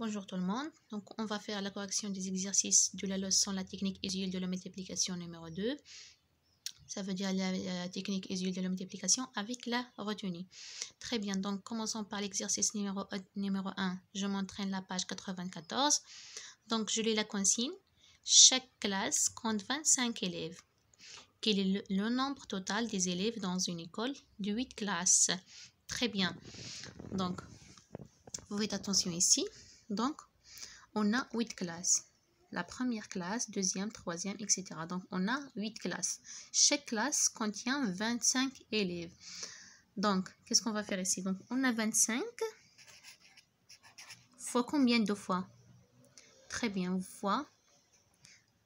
Bonjour tout le monde. Donc, on va faire la correction des exercices de la leçon la technique usuelle de la multiplication numéro 2. Ça veut dire la technique usuelle de la multiplication avec la retenue. Très bien. Donc, commençons par l'exercice numéro 1. Je m'entraîne la page 94. Donc, je lis la consigne. Chaque classe compte 25 élèves. Quel est le nombre total des élèves dans une école de 8 classes? Très bien. Donc, vous faites attention ici. Donc, on a 8 classes. La première classe, deuxième, troisième, etc. Donc, on a 8 classes. Chaque classe contient 25 élèves. Donc, qu'est-ce qu'on va faire ici? Donc, on a 25 fois combien de fois? Très bien, fois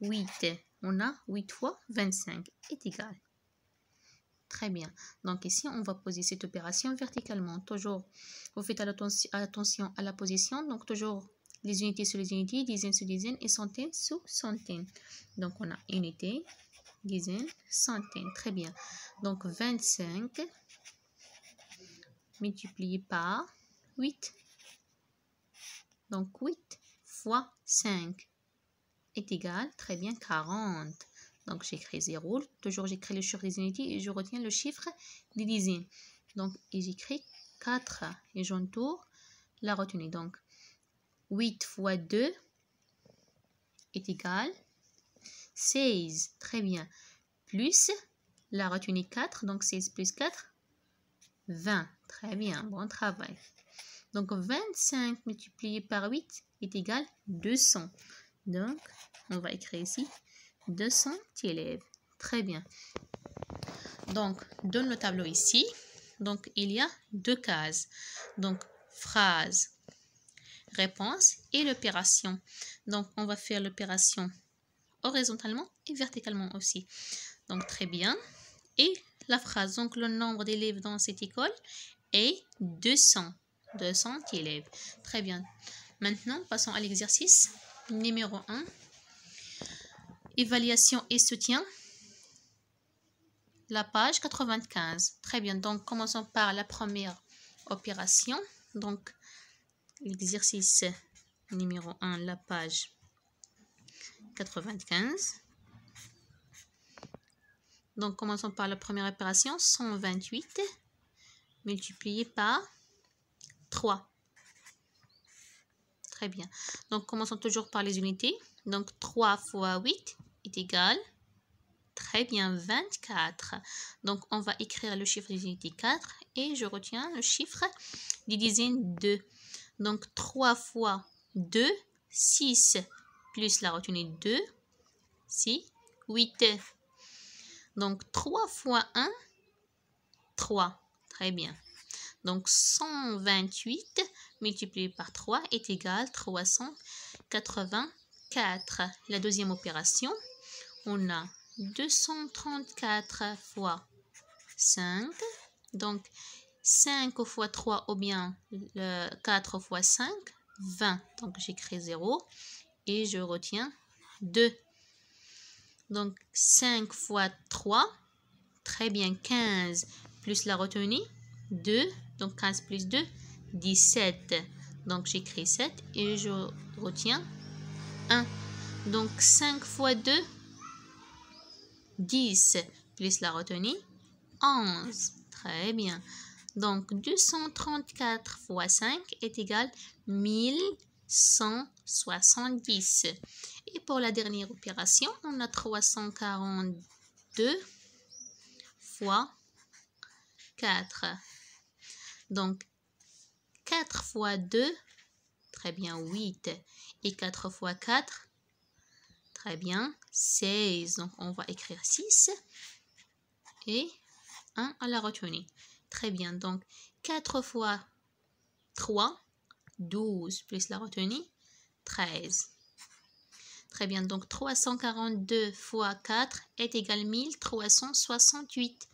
8. On a 8 fois 25 est égal. Très bien. Donc, ici, on va poser cette opération verticalement. Toujours, vous faites attention à la position. Donc, toujours les unités sur les unités, dizaines sur dizaines et centaines sur centaines. Donc, on a unité, dizaines, centaines. Très bien. Donc, 25 multiplié par 8. Donc, 8 fois 5 est égal, très bien, 40. Donc, j'écris 0. Toujours, j'écris le chiffre des unités et je retiens le chiffre des dizaines. Donc, j'écris 4 et j'entoure la retenue. Donc, 8 fois 2 est égal 16. Très bien. Plus la retenue 4. Donc, 16 plus 4, 20. Très bien. Bon travail. Donc, 25 multiplié par 8 est égal 200. Donc, on va écrire ici 200 élèves. Très bien. Donc, dans le tableau ici, donc il y a 2 cases. Donc, phrase, réponse et l'opération. Donc, on va faire l'opération horizontalement et verticalement aussi. Donc, très bien. Et la phrase, donc le nombre d'élèves dans cette école est 200. 200 élèves. Très bien. Maintenant, passons à l'exercice numéro 1. Évaluation et soutien. La page 95. Très bien. Donc, commençons par la première opération. Donc, l'exercice numéro 1, la page 95. Donc, commençons par la première opération. 128 multiplié par 3. Très bien. Donc, commençons toujours par les unités. Donc, 3 fois 8 est égal. Très bien, 24. Donc, on va écrire le chiffre des unités 4 et je retiens le chiffre des dizaines 2. Donc, 3 fois 2, 6, plus la retenue 2, 6, 8. Donc, 3 fois 1, 3. Très bien. Donc, 128 multiplié par 3 est égal à 384. La deuxième opération, on a 234 fois 5. Donc, 5 fois 3 ou bien 4 fois 5, 20. Donc, j'écris 0 et je retiens 2. Donc, 5 fois 3, très bien, 15 plus la retenue, 2. Donc, 15 plus 2, 17. Donc, j'écris 7 et je retiens 1. Donc, 5 fois 2, 10 plus la retenue, 11. Très bien. Donc, 234 fois 5 est égal à 1170. Et pour la dernière opération, on a 342 fois 4. Donc, 4 fois 2, très bien, 8. Et 4 fois 4, très bien, 16. Donc, on va écrire 6 et 1 à la retenue. Très bien. Donc, 4 fois 3, 12 plus la retenue, 13. Très bien. Donc, 342 fois 4 est égal à 1368.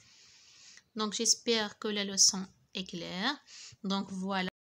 Donc, j'espère que la leçon est claire. Donc, voilà.